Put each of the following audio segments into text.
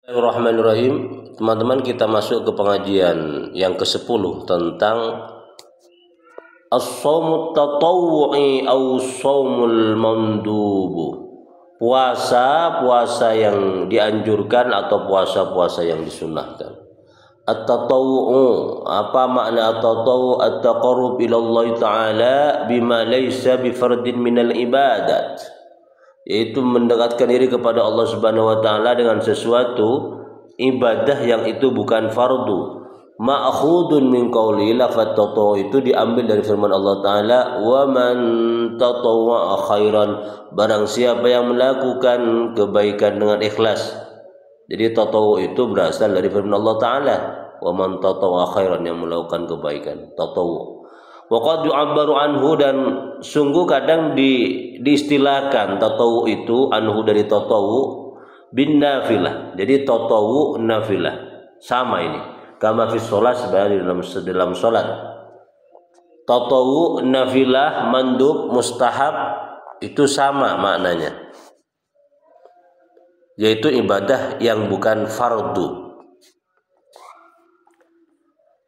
Bismillahirrahmanirrahim. Teman-teman, kita masuk ke pengajian yang ke-10 tentang as-shaumut tatawwu'i au shaumul mandubu. Puasa yang dianjurkan atau puasa yang disunahkan. At-tatawwu', apa makna at-tatawwu'? At-taqarrub ila Allah Ta'ala bima laysa bi fardin minal ibadat, yaitu mendekatkan diri kepada Allah Subhanahu wa taala dengan sesuatu ibadah yang itu bukan fardu. Ma'khudun min qauli, lafaz tatawwu itu diambil dari firman Allah taala, wa man tatawwa khairan, barang siapa yang melakukan kebaikan dengan ikhlas. Jadi tatawwu itu berasal dari firman Allah taala, wa man tatawwa khairan, yang melakukan kebaikan, tatawwu. Waqad yu'abbaru anhu, dan sungguh kadang diistilahkan tatawwu itu, anhu dari tatawwu, bin nafilah. Jadi tatawwu nafilah sama ini, kama fi sholat, sebenarnya dalam sholat. Tatawwu nafilah, mandub, mustahab, itu sama maknanya, yaitu ibadah yang bukan fardu.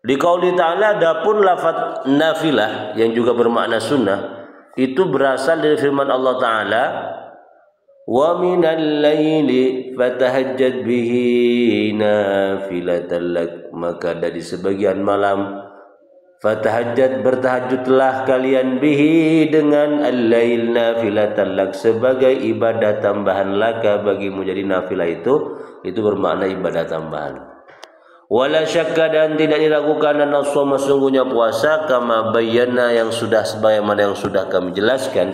Di qauli ta'ala, adapun lafaz nafilah yang juga bermakna sunnah itu berasal dari firman Allah taala, wa minal laili fatahajjad bihi nafilatan lak, maka dari sebagian malam, fatahajjad, bertahajudlah kalian, bihi dengan al-lail, nafilatan lak, sebagai ibadah tambahan laka, bagimu. Jadi nafilah itu bermakna ibadah tambahan. Wala syakka, dan tidak diragukan, anna shauma, sungguhnya puasa, kama bayyana, yang sudah sebagaimana yang sudah kami jelaskan,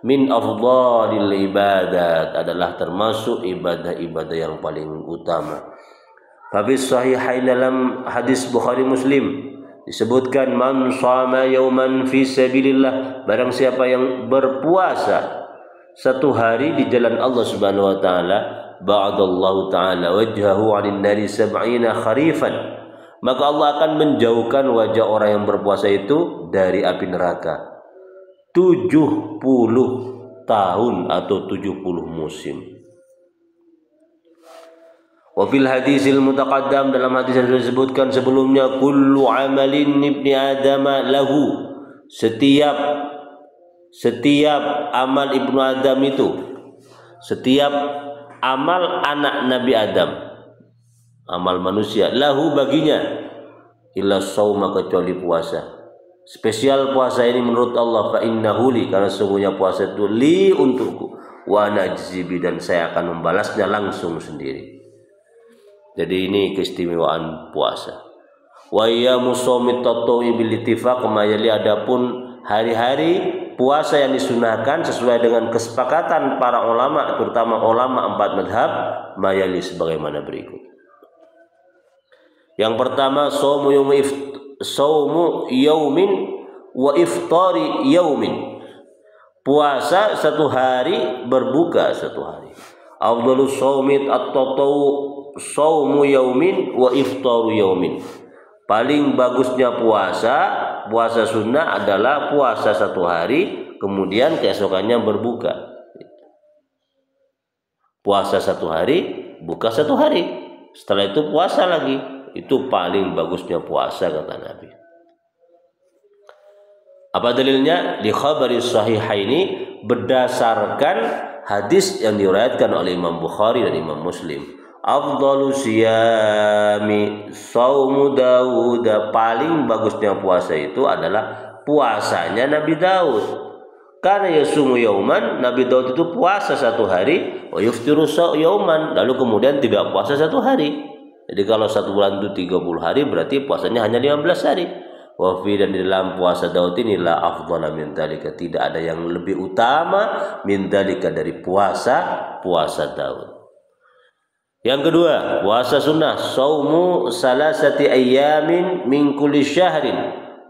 min afdhalil ibadat, adalah termasuk ibadah-ibadah yang paling utama. Habis sahihain, dalam hadis Bukhari Muslim disebutkan, man shama yauman fi sabilillah, barang siapa yang berpuasa satu hari di jalan Allah Subhanahu wa taala, ba'adallahu ta'ala wajhahu 'anil nari sab'ina kharifan, maka Allah akan menjauhkan wajah orang yang berpuasa itu dari api neraka 70 tahun atau 70 musim. Wa fil hadisil mutaqaddam, dalam hadis yang disebutkan sebelumnya, kullu amalin ibni adama lahu, setiap amal ibnu Adam itu, setiap amal anak Nabi Adam, amal manusia, lahu, baginya, illa shauma, kecuali puasa. Spesial puasa ini menurut Allah, fa innahu li, karena sungguhnya puasa itu li, untukku, wa ana ajzibi, dan saya akan membalasnya langsung sendiri. Jadi ini keistimewaan puasa. Wa ya musawmit tatawwi bil ittifaq mayali, adapun hari-hari puasa yang disunahkan sesuai dengan kesepakatan para ulama, terutama ulama 4 mazhab, mayali sebagaimana berikut. Yang pertama, saumu yaumin wa iftari yaumin, puasa satu hari, berbuka satu hari. Afdhalus shaumit at-tatawwu saumu yaumin wa iftaru yaumin, paling bagusnya puasa sunnah adalah puasa satu hari, kemudian keesokannya berbuka. Puasa satu hari, buka satu hari, setelah itu puasa lagi. Itu paling bagusnya puasa, kata Nabi. Apa dalilnya? Li khabari sahihaini, berdasarkan hadis yang diriwayatkan oleh Imam Bukhari dan Imam Muslim. Afdalu siyami saumu Daud, paling bagusnya puasa itu adalah puasanya Nabi Daud. Karena yasumu yauman, Nabi Daud itu puasa satu hari, wa yuftiru yauman, lalu kemudian tidak puasa satu hari. Jadi kalau satu bulan itu 30 hari, berarti puasanya hanya 15 hari. Wa fi, dan di dalam puasa Daud ini, la afdhala min dzalika, tidak ada yang lebih utama min dzalika, dari puasa Daud. Yang kedua, puasa sunnah, saumu salasati ayyamin min kulli syahrin,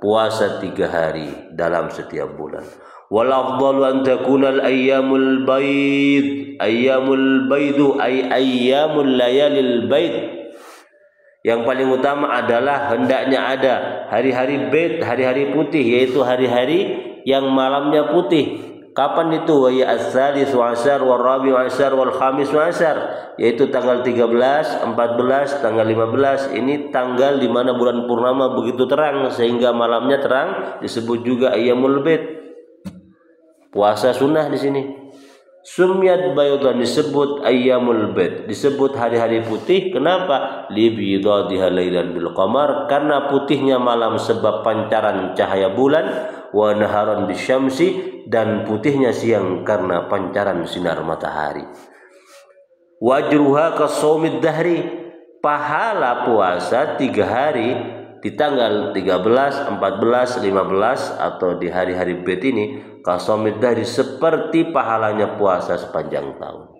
puasa 3 hari dalam setiap bulan. Wal afdalu an takuna al ayyamul baid, ayyamul baidu ay ayyamul layalil baid, yang paling utama adalah hendaknya ada hari-hari baid, hari-hari putih, yaitu hari-hari yang malamnya putih. Kapan itu? Wa ya ats-tsalits wa asyar wal rabi' wa asyar wal khamis wa asyar, yaitu tanggal 13, 14, tanggal 15. Ini tanggal di mana bulan purnama begitu terang sehingga malamnya terang, disebut juga ayyamul bid. Puasa sunnah di sini. Sumyat baydan, disebut ayyamul bid, disebut hari-hari putih. Kenapa? Li bidadhiha lailan bil qamar, karena putihnya malam sebab pancaran cahaya bulan, wa naharan bisyamsi, dan putihnya siang karena pancaran sinar matahari. Wajruha kasaumid dahri, pahala puasa 3 hari di tanggal 13, 14, 15 atau di hari-hari bid ini kasaumid dahri, seperti pahalanya puasa sepanjang tahun.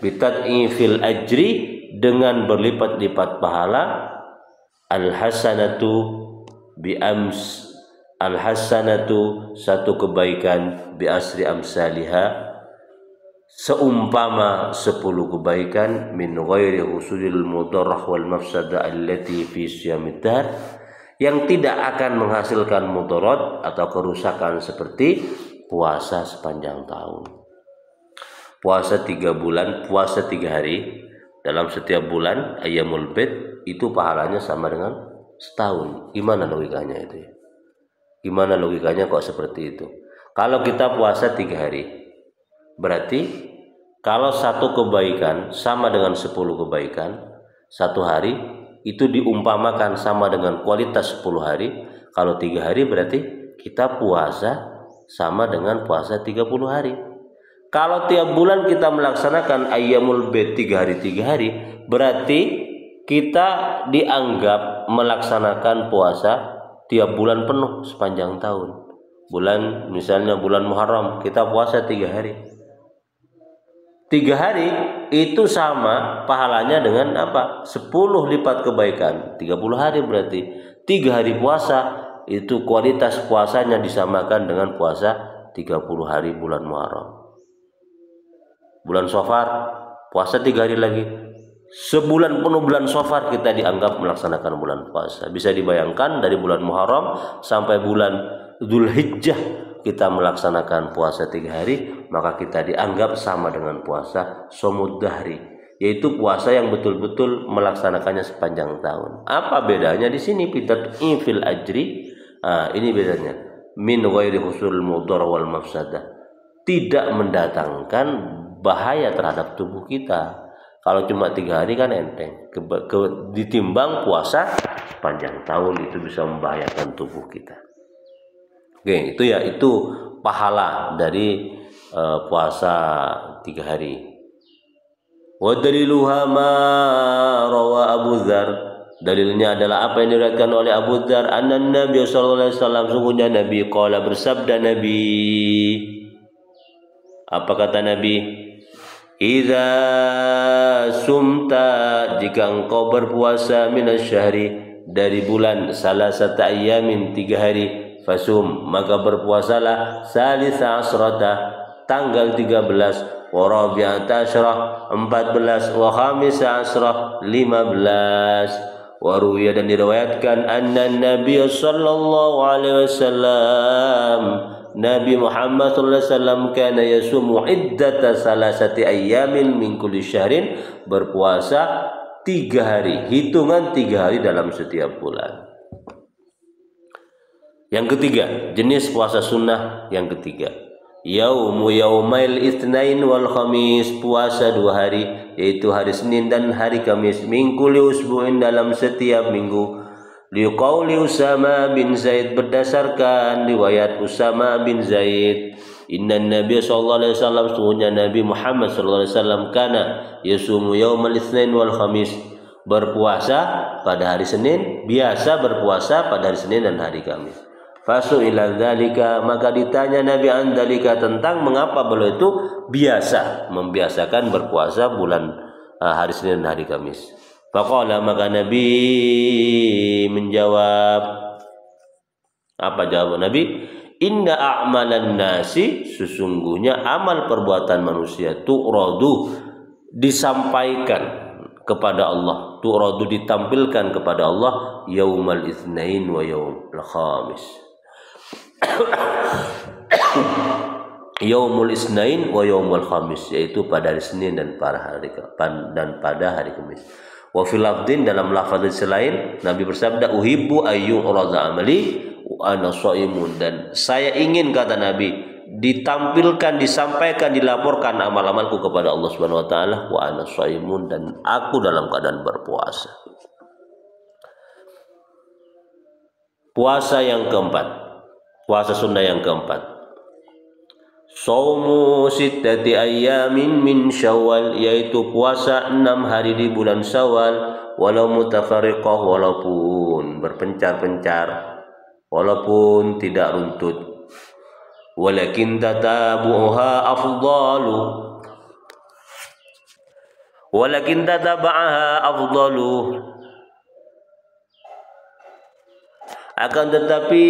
Bitad'i fil ajri, dengan berlipat-lipat pahala. Al-hasanatu bi ams, al-hasanatu, satu kebaikan, bi asri amsalihah, seumpama 10 kebaikan, min ghairi husulil mudarrah wal mafsada allati fi siyamid dahr, yang tidak akan menghasilkan mudarat atau kerusakan seperti puasa sepanjang tahun. Puasa 3 bulan, puasa 3 hari dalam setiap bulan ayyamul bid, itu pahalanya sama dengan setahun. Gimana logikanya itu ya? Gimana logikanya kok seperti itu? Kalau kita puasa 3 hari, berarti kalau satu kebaikan sama dengan 10 kebaikan, 1 hari itu diumpamakan sama dengan kualitas 10 hari. Kalau 3 hari berarti kita puasa sama dengan puasa 30 hari. Kalau tiap bulan kita melaksanakan ayyamul bid 3 hari 3 hari, berarti kita dianggap melaksanakan puasa tiap bulan penuh sepanjang tahun. Bulan, misalnya bulan Muharram, kita puasa 3 hari. 3 hari itu sama pahalanya dengan apa? 10 lipat kebaikan. 30 hari berarti 3 hari puasa itu kualitas puasanya disamakan dengan puasa 30 hari bulan Muharram. Bulan Safar puasa 3 hari lagi. Sebulan penuh bulan Safar kita dianggap melaksanakan bulan puasa. Bisa dibayangkan dari bulan Muharram sampai bulan Dzulhijjah kita melaksanakan puasa 3 hari, maka kita dianggap sama dengan puasa shaumud dahri, yaitu puasa yang betul-betul melaksanakannya sepanjang tahun. Apa bedanya di sini? Bitad'i fil ajri. Ini bedanya. Min ghairi husul mudhar wal mafsadah. Tidak mendatangkan bahaya terhadap tubuh kita. Kalau cuma 3 hari kan enteng. Ditimbang puasa sepanjang tahun, itu bisa membahayakan tubuh kita. Oke, itu ya, itu pahala dari puasa 3 hari. Wa daliluha ma rawa Abu Dzar. Dalilnya adalah apa yang diriwayatkan oleh Abu Dzar, anna Nabi sallallahu alaihi wasallam, sungguhnya Nabi qala, bersabda Nabi. Apa kata Nabi? Idza sumta, jika engkau berpuasa, minasyahri, dari bulan, salasata ayyamin, 3 hari, fasum, maka berpuasalah, salisa asrata, tanggal 13, wa rabi'ata asyrah, 14, wa khamisa asyrah, 15. Wa ruwiya, dan diriwayatkan, anna Nabi sallallahu alaihi wasallam, Nabi Muhammad sallallahu alaihi wasallam, kana yasumu iddata salasati ayyamin min kulli syahrin, berpuasa 3 hari, hitungan 3 hari dalam setiap bulan. Yang ketiga, jenis puasa sunnah yang ketiga, yaumu yaumail itsnain wal khamis, puasa 2 hari, yaitu hari Senin dan hari Kamis, min kulli usbu'in, dalam setiap minggu. Liqauli Usama bin Zaid, berdasarkan riwayat Usama bin Zaid, inna Nabi sallallahu alaihi wasallam, sungguhnya Nabi Muhammad sallallahu alaihi wasallam, kana yasumu yaumal itsnain wal khamis, berpuasa pada hari Senin, biasa berpuasa pada hari Senin dan hari Kamis. Fasu'ila dzalika, maka ditanya Nabi an dzalika, tentang mengapa beliau itu biasa membiasakan berpuasa bulan hari Senin dan hari Kamis. Faqala, maka Nabi menjawab. Apa jawab Nabi? Inna a'malan nasi, sesungguhnya amal perbuatan manusia, tu'radu, disampaikan kepada Allah, tu'radu, ditampilkan kepada Allah, yaumal itsnain wa yaumul khamis, yaumul isnain wa yaumul khamis, yaitu pada hari Senin dan pada hari Kamis. Wa fil lafdin, dalam lafaz selain Nabi bersabda uhibbu ayyu uraza amali wa ana shaimun, dan saya ingin, kata Nabi, ditampilkan, disampaikan, dilaporkan amal-amalku kepada Allah Subhanahu wa taala wa ana shaimun, dan aku dalam keadaan berpuasa. Puasa yang keempat, puasa sunnah yang keempat, Shaumu sittati ayyamin min Syawal, yaitu puasa 6 hari di bulan Syawal, walau mutafariqah, walaupun berpencar-pencar, walaupun tidak runtut. Walakin tatabu'uha afdalu, walakin tataba'aha afdalu, akan tetapi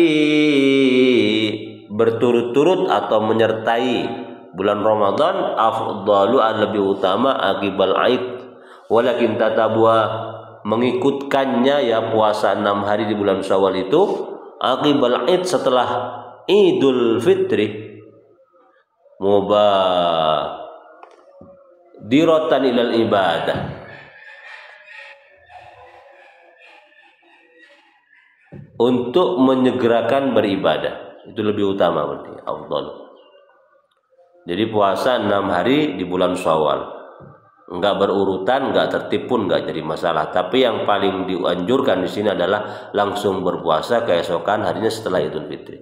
berturut-turut atau menyertai bulan Ramadan afdalu, lebih utama, akibal aid. Walakin tatabu'a, mengikutkannya, ya puasa 6 hari di bulan Syawal itu, akibal aid, setelah Idul Fitri, mubadiratan ilal ibadah, untuk menyegerakan beribadah. Itu lebih utama, berarti afdal. Jadi puasa 6 hari di bulan Syawal, enggak berurutan, enggak tertib pun enggak jadi masalah. Tapi yang paling dianjurkan di sini adalah langsung berpuasa keesokan harinya setelah Idul Fitri.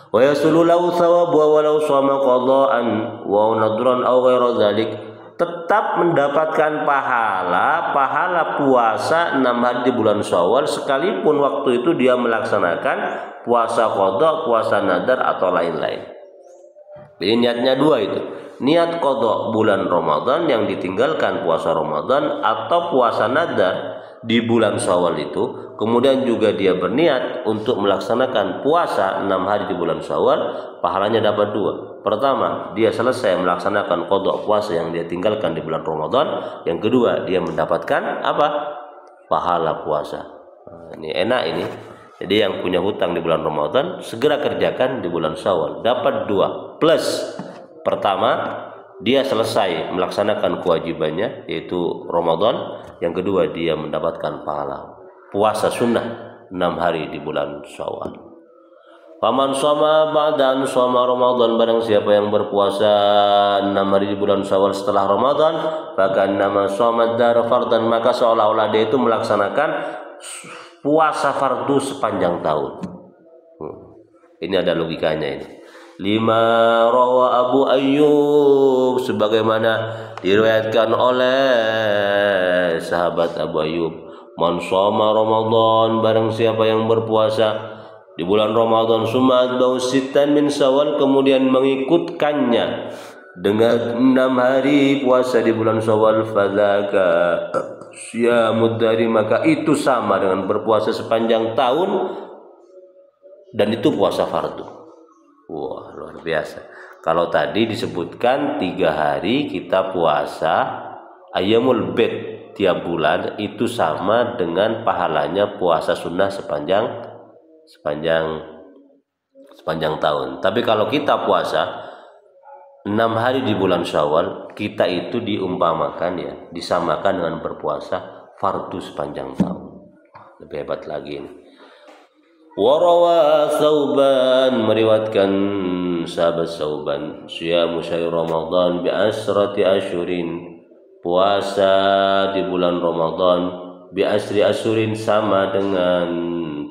Wa yasulu lahu thawabu walau shama qadaan wa nadran aw ghaira dzalik, tetap mendapatkan pahala puasa 6 hari di bulan Syawal, sekalipun waktu itu dia melaksanakan puasa qadha, puasa nadar atau lain-lain. Jadi niatnya dua itu, niat qadha bulan Ramadan yang ditinggalkan puasa Ramadan, atau puasa nadar di bulan Syawal itu, kemudian juga dia berniat untuk melaksanakan puasa 6 hari di bulan Syawal, pahalanya dapat dua. Pertama, dia selesai melaksanakan qadha puasa yang dia tinggalkan di bulan Ramadan. Yang kedua, dia mendapatkan apa? Pahala puasa. Nah, ini enak ini. Jadi yang punya hutang di bulan Ramadan, segera kerjakan di bulan Syawal, dapat dua. Plus, pertama, dia selesai melaksanakan kewajibannya, yaitu Ramadan. Yang kedua, dia mendapatkan pahala puasa sunnah 6 hari di bulan Syawal. Faman shoma ba'dan shoma Ramadan, barang siapa yang berpuasa 6 hari di bulan Syawal setelah Ramadan, fakannama shoma ad-dahr fardan, maka seolah-olah dia itu melaksanakan puasa fardu sepanjang tahun. Ini ada logikanya ini. Lima rawa Abu Ayyub, sebagaimana diriwayatkan oleh sahabat Abu Ayyub, man shoma Ramadan, barang siapa yang berpuasa di bulan Ramadan, summa atba'u sittan min Syawal, kemudian mengikutkannya dengan 6 hari puasa di bulan Syawal, fadzaka syiyamud dari, maka itu sama dengan berpuasa sepanjang tahun, dan itu puasa fardu. Wah, luar biasa. Kalau tadi disebutkan 3 hari kita puasa ayyamul bid tiap bulan, itu sama dengan pahalanya puasa sunnah sepanjang tahun. Tapi kalau kita puasa 6 hari di bulan Syawal, kita itu diumpamakan, ya, disamakan dengan berpuasa fardu sepanjang tahun. Lebih hebat lagi ini. Warawa Sauban, meriwayatkan sahabat Sauban, siyamu syahr Ramadan bi asrati asyurin, puasa di bulan Ramadan bi asri asyurin, sama dengan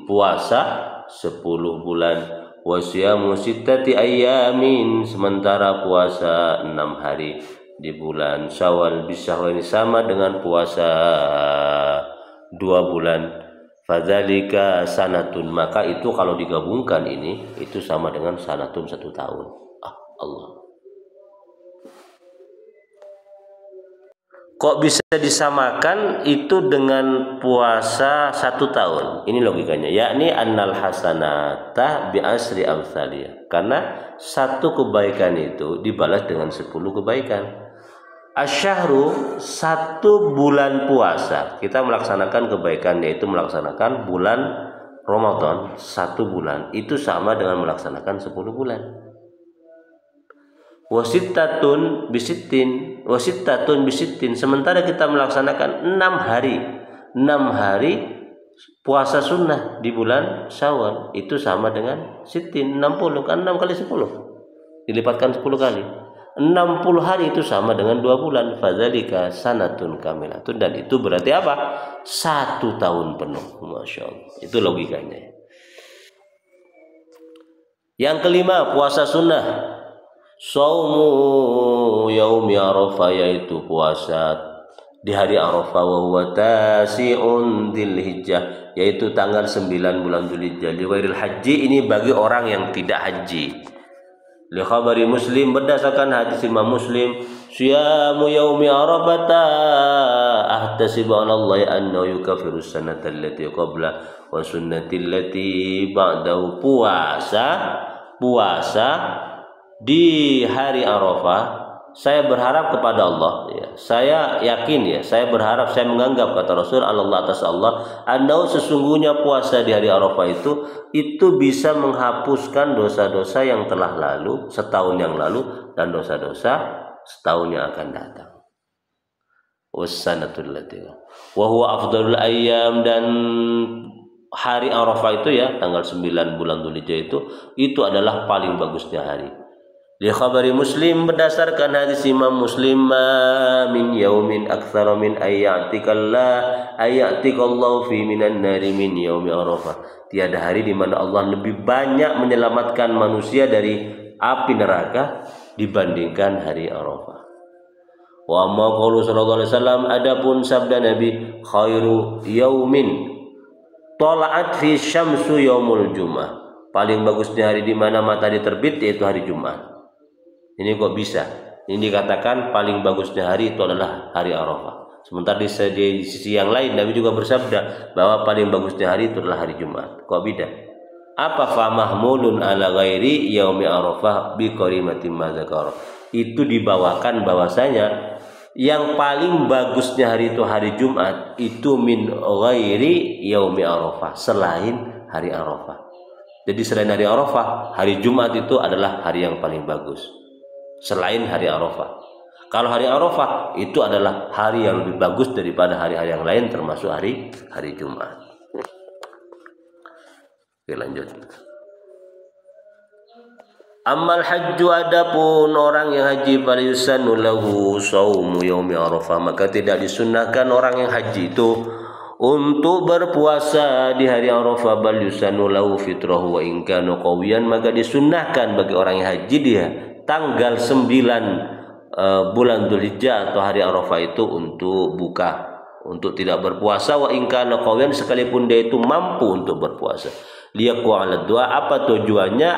puasa 10 bulan. Wa siyamu sittati ayyamin, sementara puasa 6 hari di bulan Syawal bisyahraini, sama dengan puasa 2 bulan. Fadzalika sanatun, maka itu kalau digabungkan ini, itu sama dengan sanatun 1 tahun. Allah. Kok bisa disamakan itu dengan puasa 1 tahun? Ini logikanya, yakni annal hasanata bi asri amsaliyah, karena 1 kebaikan itu dibalas dengan 10 kebaikan. Asyahru, 1 bulan puasa, kita melaksanakan kebaikan, yaitu melaksanakan bulan Ramadan 1 bulan, itu sama dengan melaksanakan 10 bulan. wasittatun bisittin, sementara kita melaksanakan 6 hari puasa sunnah di bulan Syawal, itu sama dengan sittin, 60, kan 6 kali 10 dilipatkan 10 kali, 60 hari itu sama dengan 2 bulan. Fadzalika sanatun kamilatun, dan itu berarti apa? 1 tahun penuh. Masya Allah, itu logikanya. Yang kelima, puasa sunnah. Shaumu yaumi Arafah, yaitu puasa di hari Arafah. Wa huwa tasi'un dzulhijjah, yaitu tanggal 9 bulan Dzulhijjah. Li ghairil haji, ini bagi orang yang tidak haji. Li khabari Muslim, berdasarkan hadis Imam Muslim, siyamu yaumi Arafata ahtasibu 'ala Allah annahu yukaffiru sanata allati qabla wa sunnati allati ba'dahu. Puasa di hari Arafah, saya berharap kepada Allah, ya, saya yakin, ya, saya berharap, saya menganggap, kata Rasul, Allah atas Allah, annahu, sesungguhnya puasa di hari Arafah itu bisa menghapuskan dosa-dosa yang telah lalu, setahun yang lalu, dan dosa-dosa setahun yang akan datang. Wassanatul lati wa huwa afdalul ayyam, dan hari Arafah itu, ya, tanggal 9 bulan Dzulhijjah itu adalah paling bagusnya hari. Li khabari Muslim, berdasarkan hadis Imam Muslim, ma min yaumin aktsara min ayatikallahu fi minan nari min yaumi Arafah. Tiada hari di mana Allah lebih banyak menyelamatkan manusia dari api neraka dibandingkan hari Arafah. Wa amma qaulu sallallahu alaihi wasallam, adapun sabda Nabi, khairu yaumin tala'at fi syamsu yaumul Jumat, paling bagusnya hari di mana matahari terbit yaitu hari Jumat. Ini kok bisa? Ini dikatakan paling bagusnya hari itu adalah hari Arafah. Sementara di sisi yang lain Nabi juga bersabda bahwa paling bagusnya hari itu adalah hari Jumat. Kok beda? Apa fa mahmulun ala ghairi yaumi Arafah bi qarimatin ma dzakara. Itu dibawakan bahwasanya yang paling bagusnya hari itu hari Jumat itu min ghairi yaumi Arafah, selain hari Arafah. Jadi selain hari Arafah, hari Jumat itu adalah hari yang paling bagus selain hari Arafah. Kalau hari Arafah itu adalah hari yang lebih bagus daripada hari-hari yang lain, termasuk hari Jumat. Oke, lanjut. Amal hajju, adapun orang yang haji, falyusannu lahu shaumu yaumi Arafah, maka tidak disunnahkan orang yang haji itu untuk berpuasa di hari Arafah. Bal yusannu lahu fitrahu wa in kana qawiyan, maka disunnahkan bagi orang yang haji dia tanggal 9 bulan Dzulhijjah atau hari Arafah itu untuk buka, untuk tidak berpuasa. Wa in kana qawiyan, sekalipun dia itu mampu untuk berpuasa. Liyaqwa 'ala du'a, apa tujuannya?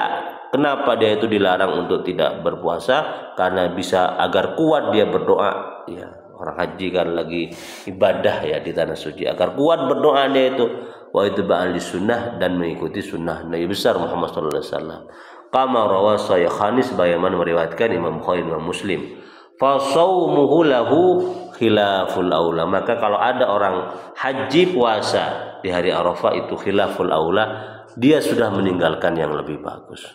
Kenapa dia itu dilarang untuk tidak berpuasa? Karena bisa agar kuat dia berdoa, ya. Orang haji kan lagi ibadah, ya, di tanah suci, agar kuat berdoa dia itu. Wa itba'al sunnah, dan mengikuti sunnah Nabi besar Muhammad sallallahu alaihi wasallam. Kama rawa Syaikhan, sebagaimana meriwayatkan Imam Bukhari dan Muslim. Fa shaumuhu lahu khilaful aula, maka kalau ada orang haji puasa di hari Arafah itu khilaful aula, dia sudah meninggalkan yang lebih bagus.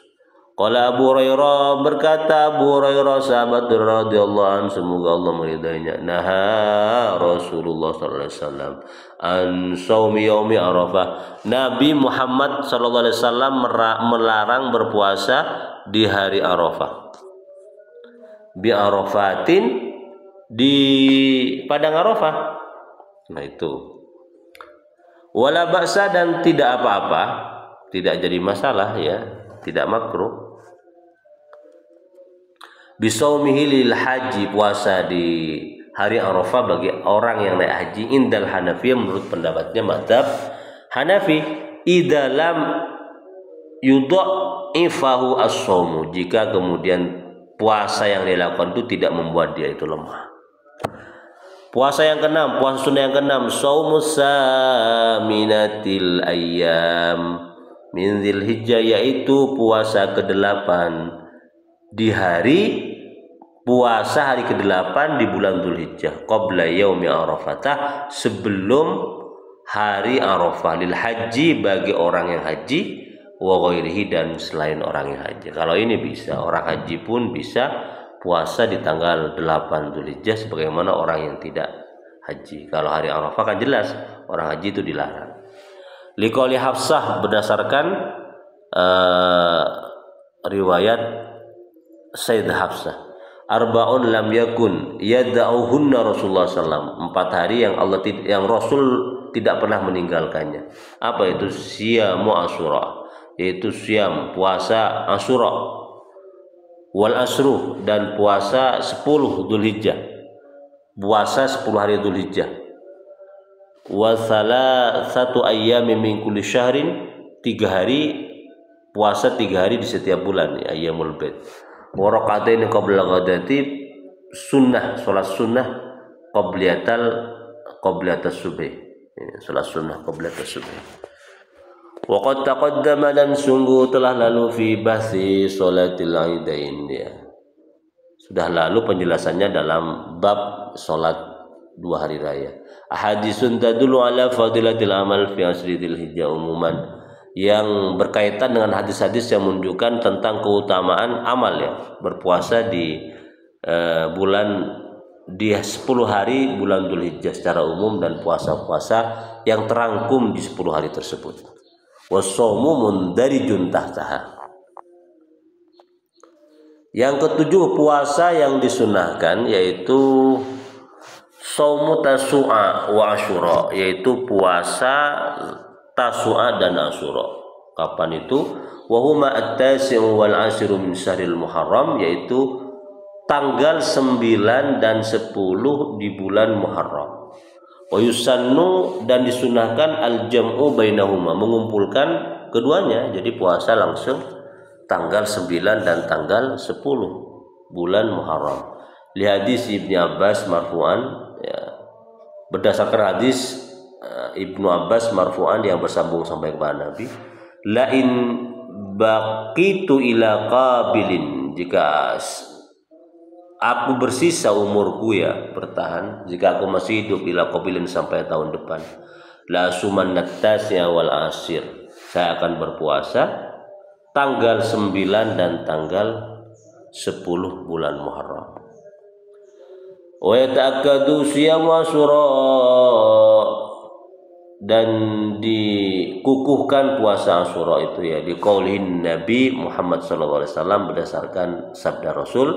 Qala Abu Hurairah, berkata Abu Hurairah sahabat radhiyallahu anhu, semoga Allah meridainya, naha Rasulullah sallallahu alaihi wasallam an shaumi yaumi Arafah, Nabi Muhammad sallallahu alaihi wasallam melarang berpuasa di hari Arafah. Bi Arafatin, di padang Arafah. Nah itu. Wala ba'sa, dan tidak apa-apa, tidak jadi masalah, ya, tidak makruh. Bisaumihi lil haji, puasa di hari Arafah bagi orang yang naik haji, indal Hanafiyah, menurut pendapatnya mazhab Hanafi, idalam yudha'ifahu as-shaumu, jika kemudian puasa yang dilakukan itu tidak membuat dia itu lemah. Puasa yang keenam, puasa sunnah yang keenam, shaumus saminatil ayyam min Dzulhijjah, yaitu puasa ke-8 di hari puasa hari ke-8 di bulan Dzulhijjah, qabla yaumi Arafatah, sebelum hari Arafah, lil haji, bagi orang yang haji, wa ghairihi, dan selain orang yang haji. Kalau ini bisa, orang haji pun bisa puasa di tanggal 8 Dzulhijjah sebagaimana orang yang tidak haji. Kalau hari Arafah kan jelas orang haji itu dilarang. Liqauli Hafsah berdasarkan riwayat Sayyidah Hafsah, arba'un lam yakun yad'uhunna Rasulullah sallam, 4 hari yang Rasul tidak pernah meninggalkannya. Apa itu? Siyamu Asyura, yaitu siam puasa Asyura, wal asru dan puasa 10 Dzulhijjah, puasa 10 hari Dzulhijjah, wa salasatu ayyamin min kulli syahrin, 3 hari puasa 3 hari di setiap bulan, ayyamul bid. Wa raqatain qabla ghadati, sunnah salat sunnah qabliyatas subh, salat sunnah qabliyatas subh. Wa qad taqaddama, dan sungguh telah lalu fi bahsi salatil aidain, ya sudah lalu penjelasannya dalam bab salat 2 hari raya. Ahadisun tadullu ala fadilatil amal fi asri Dzulhijjah umuman, yang berkaitan dengan hadis-hadis yang menunjukkan tentang keutamaan amal, ya berpuasa di di 10 hari bulan Dzulhijjah secara umum, dan puasa-puasa yang terangkum di 10 hari tersebut. Wasaumu mundarijun tahtaha. Yang ketujuh, puasa yang disunahkan yaitu saumu tasu'a wa asyura, yaitu puasa Tasu'a dan Asyura. Kapan itu? Wa huma at-tasi'u wal 'ashru min syahril Muharram, yaitu tanggal 9 dan 10 di bulan Muharram. Wa yusannu, dan disunahkan al-jam'u bainahuma, mengumpulkan keduanya, jadi puasa langsung tanggal 9 dan tanggal 10 bulan Muharram. Li hadis Ibnu Abbas marfu'an, ya, berdasarkan hadis Ibnu Abbas marfu'an yang bersambung sampai kepada Nabi, la in baqitu ila qabilin, jika aku bersisa umurku, ya bertahan, jika aku masih hidup ila qabilin sampai tahun depan, la sumannat tasya wal asir, saya akan berpuasa tanggal 9 dan tanggal 10 bulan Muharram. Wa yata'akkadu siyamu Asyura, dan dikukuhkan puasa Asyura itu, ya di qaulin Nabi Muhammad SAW, berdasarkan sabda Rasul,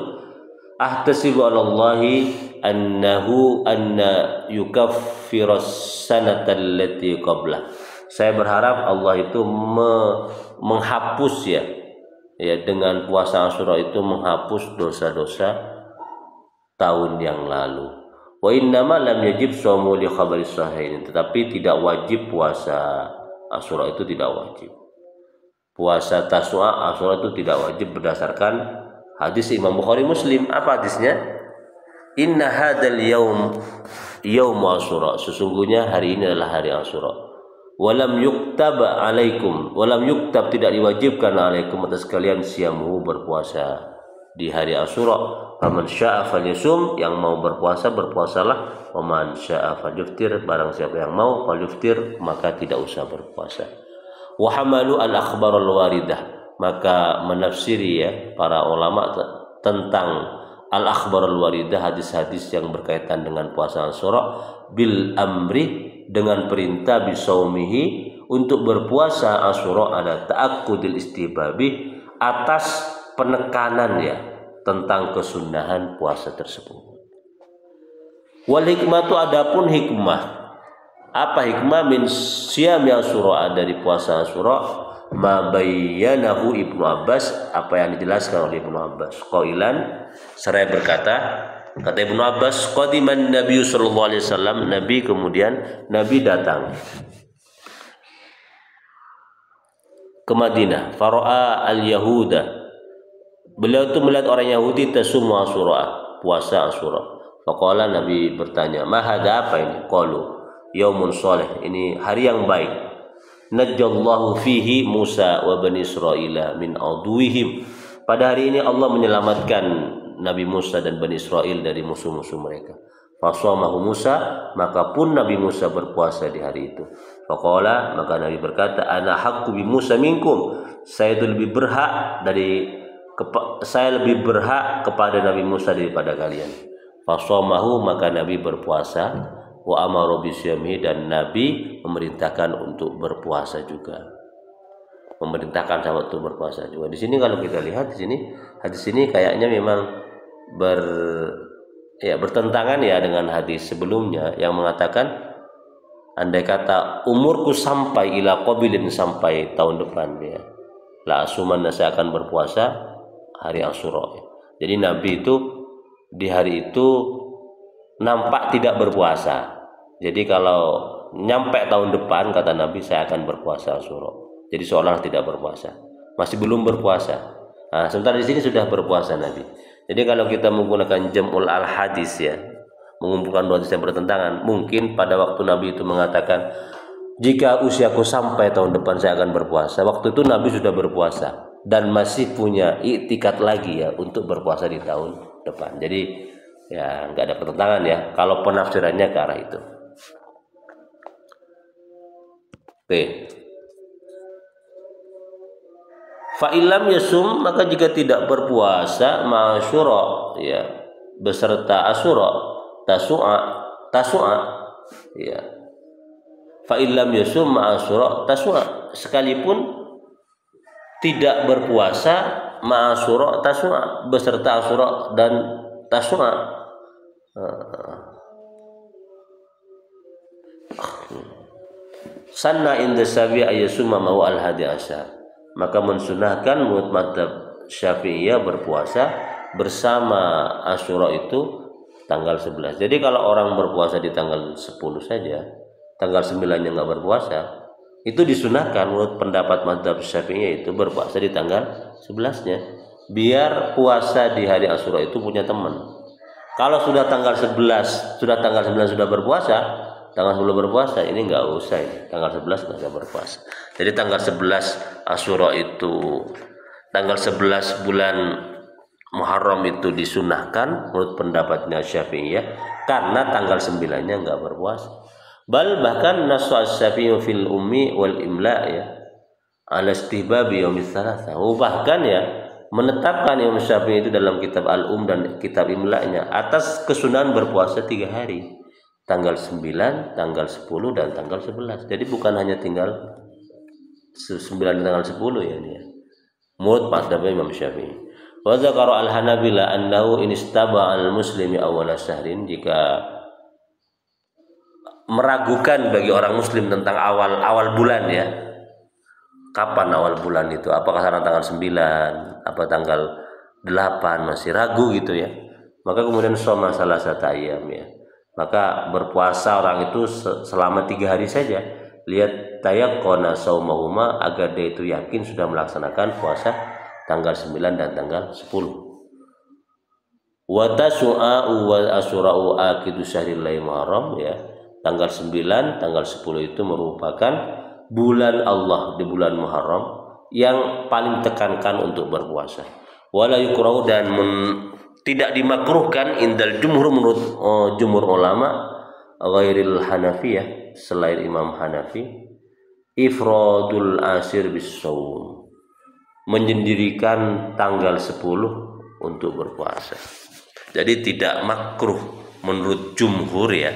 ahtasibu 'alallahi anna yukaffiras sanata allati qablah, saya berharap Allah itu menghapus, ya dengan puasa Asyura itu menghapus dosa-dosa tahun yang lalu. Wa innama lam yajib shaumu li khabari sahihain, tetapi tidak wajib puasa Asyura itu, tidak wajib. Puasa Tasu'a Asyura itu tidak wajib berdasarkan hadis Imam Bukhari Muslim. Apa hadisnya? Inna hadzal yaum Asyura, sesungguhnya hari ini adalah hari Asyura. Walam yuktab alaikum, walam yuktab, tidak diwajibkan alaikum atas kalian, siamu berpuasa di hari Asyura. Faman syaa falyasum, yang mau berpuasa berpuasalah. Waman syaa falyuftir, barang siapa yang mau falyuftir, maka tidak usah berpuasa. Wa hamalu al akhbar al waridah, maka menafsiri, ya para ulama tentang al akhbar al waridah, hadis-hadis yang berkaitan dengan puasa Asyura, bil amri, dengan perintah bisaumihi, untuk berpuasa Asyura, ada ta'akkudil istihbabi, atas penekanan, ya tentang kesunahan puasa tersebut. Wal hikmatu, adapun hikmah, apa hikmah min siyami Asyura, dari puasa Asyura, ma bayyanahu Ibnu Abbas, apa yang dijelaskan oleh Ibnu Abbas. Qailan, seraya berkata, kata Ibnu Abbas, qadiman Nabi sallallahu alaihi wasallam, Nabi datang ke Madinah, fara'a al-yahuda, beliau itu melihat orang Yahudi tasumu Asyura, puasa Asyura. Faqala, Nabi bertanya, ma hadza, apa ini? Qalu yaumun shalih, ini hari yang baik. Najjallahu fihi Musa wa bani Israila min aduwihim, pada hari ini Allah menyelamatkan Nabi Musa dan Bani Israel dari musuh-musuh mereka. Fasamahu Musa, maka pun Nabi Musa berpuasa di hari itu. Faqala, maka Nabi berkata, ana haqqu bi Musa minkum, saya itu lebih berhak dari saya lebih berhak kepada Nabi Musa daripada kalian. Fasamahu, maka Nabi berpuasa, wa amara bisyami, dan Nabi memerintahkan untuk berpuasa juga. Memerintahkan sahabat untuk berpuasa juga. Di sini kalau kita lihat di sini hadis ini kayaknya memang bertentangan ya dengan hadis sebelumnya yang mengatakan andai kata umurku sampai ila qabilin, sampai tahun depan ya, la asuman, saya akan berpuasa hari Asyura. Jadi Nabi itu di hari itu nampak tidak berpuasa. Jadi kalau nyampe tahun depan kata Nabi saya akan berpuasa Asyura. Jadi seolah tidak berpuasa, masih belum berpuasa. Nah, sementara di sini sudah berpuasa Nabi. Jadi kalau kita menggunakan jam'ul al-hadis ya, mengumpulkan dua hadis yang bertentangan, mungkin pada waktu Nabi itu mengatakan jika usiaku sampai tahun depan saya akan berpuasa, waktu itu Nabi sudah berpuasa dan masih punya iktikad lagi ya untuk berpuasa di tahun depan. Jadi ya nggak ada pertentangan ya kalau penafsirannya ke arah itu. Oke. Fa'ilam yasum, maka jika tidak berpuasa ma'asyura ya, beserta Asyura, tasu'a ya. Fa'ilam yasum ma'asyura tasu'a, sekalipun tidak berpuasa ma'asyura tasu'a, beserta Asyura dan tasu'a. Sanna inda sabi ayasumma ma'u al-hadi asyar, maka mensunahkan menurut mazhab Syafi'iyah berpuasa bersama Asyura itu tanggal 11. Jadi kalau orang berpuasa di tanggal 10 saja, tanggal 9-nya nggak berpuasa, itu disunahkan menurut pendapat mazhab Syafi'iyah itu berpuasa di tanggal 11-nya, biar puasa di hari Asyura itu punya teman. Kalau sudah tanggal 11, sudah tanggal 9 sudah berpuasa, tanggal 10 berpuasa, ini nggak usah ini. Tanggal 11 nggak usah berpuasa. Jadi tanggal 11 Asyura itu, tanggal 11 bulan Muharram itu disunahkan menurut pendapatnya Syafi'iyah karena tanggal 9-nya nggak berpuasa. Bahkan nasu Syafi'i fil ummi wal imla ya, ala istihbabi yaumis tsalatsa. Bahkan ya menetapkan Imam Syafi'i itu dalam kitab Al-Um dan kitab Imla'nya atas kesunahan berpuasa 3 hari. Tanggal 9, tanggal 10 dan tanggal 11. Jadi bukan hanya tinggal 9 dan tanggal 10 ya ini ya. Menurut mazhab Imam Syafi'i. Wa dzakara al-Hanabila annahu in istaba al-muslimi awwal syahrin, jika meragukan bagi orang muslim tentang awal bulan ya. Kapan awal bulan itu? Apakah sekarang tanggal 9, apa tanggal 8, masih ragu gitu ya. Maka kemudian shoma salasata ayyam ya. Maka berpuasa orang itu selama 3 hari saja. Lihat tayaqqana shaumahuma, agar dia itu yakin sudah melaksanakan puasa tanggal 9 dan tanggal 10. Wa tasu'a wa asyura'u akidu syahril Muharram ya. Tanggal 9, tanggal 10 itu merupakan bulan Allah di bulan Muharram yang paling tekankan untuk berpuasa. Wala yukrahu, dan tidak dimakruhkan indal jumhur, menurut jumhur ulama ghairil Hanafiyah, selain Imam Hanafi, ifradul asir bisawm, menyendirikan tanggal 10 untuk berpuasa. Jadi tidak makruh menurut jumhur ya,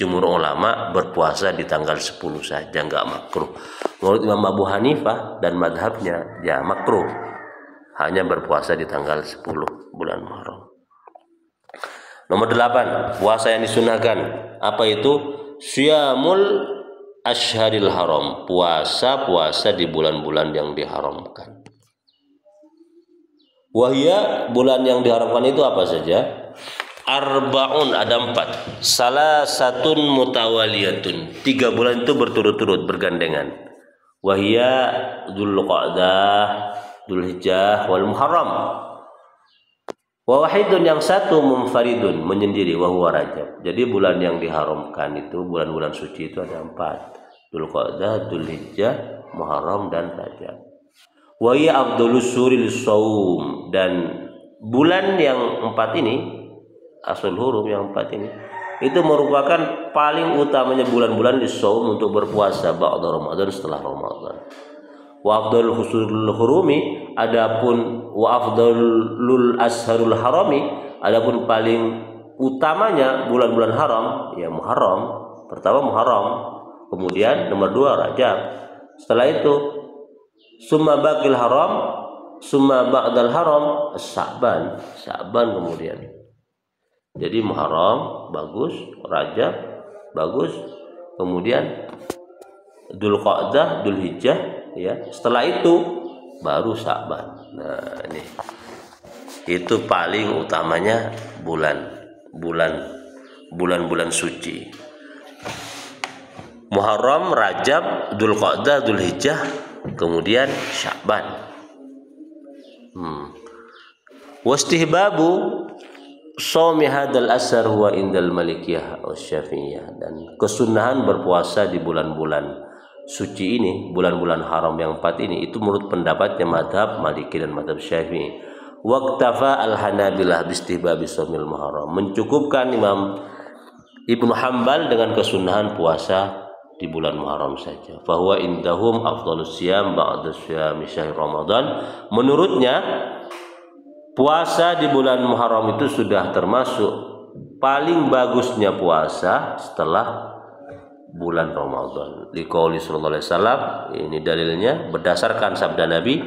jumhur ulama berpuasa di tanggal 10 saja, enggak makruh. Menurut Imam Abu Hanifah dan madhabnya ya makruh, hanya berpuasa di tanggal 10 bulan Muharram. Nomor 8, puasa yang disunahkan. Apa itu? Syamul asyharil haram, puasa di bulan-bulan yang diharamkan. Wahya, bulan yang diharamkan itu apa saja? Arbaun, ada 4. Salah satun mutawaliyatun, 3 bulan itu berturut-turut bergandengan. Wahya Dzulqa'dah, Dzulhijjah wal Muharram. Wa wahidun, yang satu, munfaridun, menyendiri, wa huwa Rajab. Jadi bulan yang diharamkan itu, bulan-bulan suci itu ada 4. Dzulqa'dah, Dzulhijjah, Muharram dan Rajab. Wa ya afdhalus syuril shaum, dan bulan yang 4 ini, Ashhurul Hurum yang 4 ini, itu merupakan paling utamanya bulan-bulan di shaum untuk berpuasa ba'da Ramadan, setelah Ramadan. Wa afdhalul hurumi, adapun wa afdalul asharul harami, adapun paling utamanya bulan-bulan haram, ya Muharram. Pertama Muharram, kemudian nomor 2 Rajab. Setelah itu summa baqil haram, summa ba'dal haram Sya'ban. Sya'ban kemudian. Jadi Muharram bagus, Rajab bagus, kemudian Dzulqa'dah, Dzulhijjah, ya. Setelah itu baru Sya'ban. Nah, ini itu paling utamanya bulan-bulan suci. Muharram, Rajab, Dzulqa'dah, Dzulhijjah, kemudian Sya'ban. Wastihbabu shaumi hadzal asar huwa indal Malikiyah Wasyafi'iyah, dan kesunahan berpuasa di bulan-bulan suci ini, bulan-bulan haram yang 4 ini, itu menurut pendapatnya madhab Maliki dan madhab Syafi'i. Waqtafa al-Hanabilah bistihbabi shaumil Muharram, mencukupkan Imam Ibnu Hanbal dengan kesunahan puasa di bulan Muharram saja. Fahuwa indahum afdhalus siyam ba'da siyami syahr Ramadan. Menurutnya puasa di bulan Muharram itu sudah termasuk paling bagusnya puasa setelah bulan Ramadan. Liqauli sallallahu alaihi wasallam, ini dalilnya berdasarkan sabda Nabi.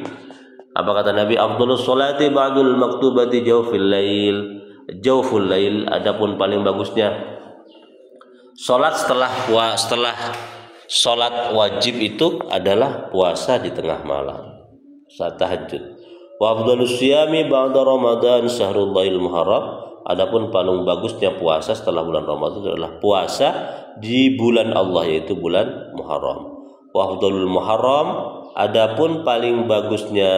Apa kata Nabi? Afdhalus sholati ba'dul maktubati jawful lail. Adapun paling bagusnya sholat setelah sholat wajib itu adalah puasa di tengah malam, saat tahajud. Wa afdhalus siyami ba'da Ramadan syahrullahil muharram. Adapun paling bagusnya puasa setelah bulan Ramadan adalah puasa di bulan Allah, yaitu bulan Muharram. Wa afdhalul Muharram, adapun paling bagusnya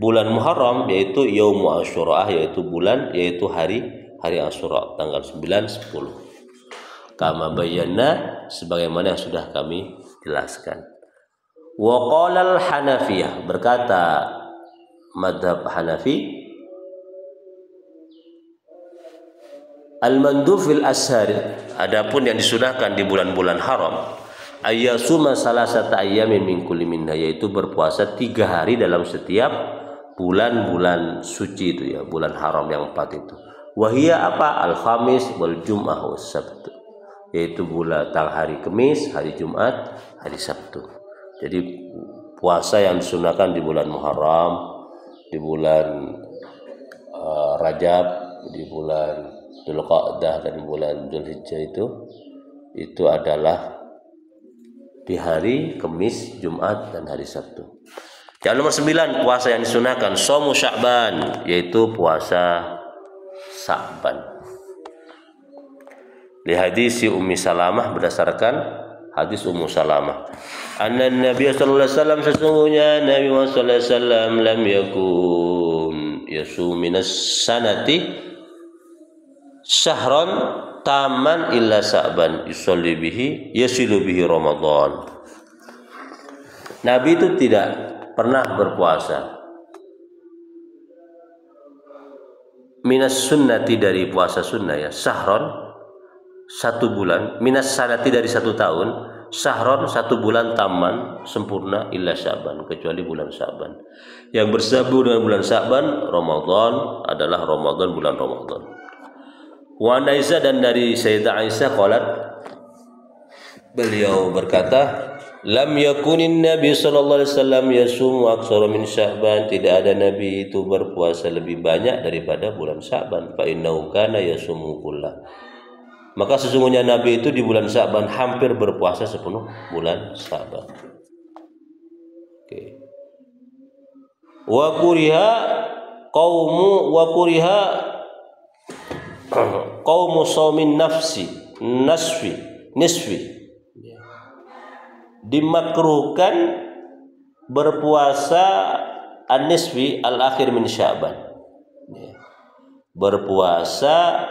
bulan Muharram yaitu Yaumu Asyura, yaitu hari Asyura tanggal 9, 10. Kama bayyana, sebagaimana yang sudah kami jelaskan. Wa qala al-Hanafiyah, berkata madhab Hanafi, al-mandub fil ashar, adapun yang disunahkan di bulan-bulan haram, ayyasuma salasata ayyamin min kulli minha, yaitu berpuasa 3 hari dalam setiap bulan-bulan suci itu, ya, bulan haram yang 4 itu. Wahia apa? Al-Khamis wal Jum'ah was Sabt, yaitu bulan hari Kamis, hari Jumat, hari Sabtu. Jadi puasa yang disunahkan di bulan Muharram, di bulan Rajab, di bulan Dzulqa'dah dan bulan Dzulhijjah itu adalah di hari Kamis, Jumat, dan hari Sabtu. Yang nomor 9, puasa yang disunahkan shaumu Sya'ban, yaitu puasa Sya'ban. Di hadis Ummi Salamah, berdasarkan hadis Ummu Salamah, anna Nabi sallallahu alaihi wasallam, sesungguhnya Nabi sallallahu alaihi wasallam lam yakun yasum minas sanati syahran taman illa Sya'ban yusalli bihi yasilu bihi Ramadan. Nabi itu tidak pernah berpuasa minas sunnati, dari puasa sunnah, ya, syahron 1 bulan, minas sanati dari 1 tahun, syahron 1 bulan taman sempurna, illa Sya'ban, kecuali bulan Sya'ban. Yang bersambung dengan bulan Sya'ban, Ramadan, adalah Ramadan, bulan Ramadan. Wa Aisyah, dan dari Sayyidah Aisyah qalat, beliau berkata, lam yakunin Nabi sallallahu alaihi wasallam yasumu aktsara min Sya'ban, tidak ada Nabi itu berpuasa lebih banyak daripada bulan Sya'ban. Fa innahu kana yasumu kullah, maka sesungguhnya Nabi itu di bulan Sya'ban hampir berpuasa sepenuh bulan Sya'ban. Oke. Wa kuriha qaumu shaumin nisfi. Dimakruhkan berpuasa an-nisfi al-akhir min Sya'ban. Berpuasa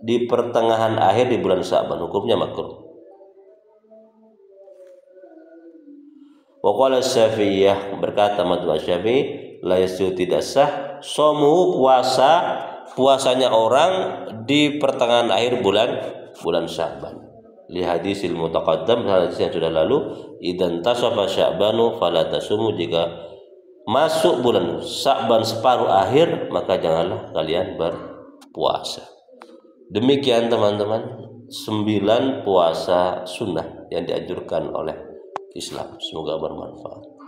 di pertengahan akhir di bulan Sya'ban, hukumnya makruh. Wa qala Syafi'iyah, berkata madhab Syafi'i, la yasu, tidak sah shaumuhu, puasanya orang di pertengahan akhir bulan Sya'ban. Li hadisil mutaqaddam, hadis yang sudah lalu, idan tasafa Sya'banu fala tasumu, jika masuk bulan Sya'ban separuh akhir, maka janganlah kalian berpuasa. Demikian teman-teman 9 puasa sunnah yang dianjurkan oleh Islam. Semoga bermanfaat.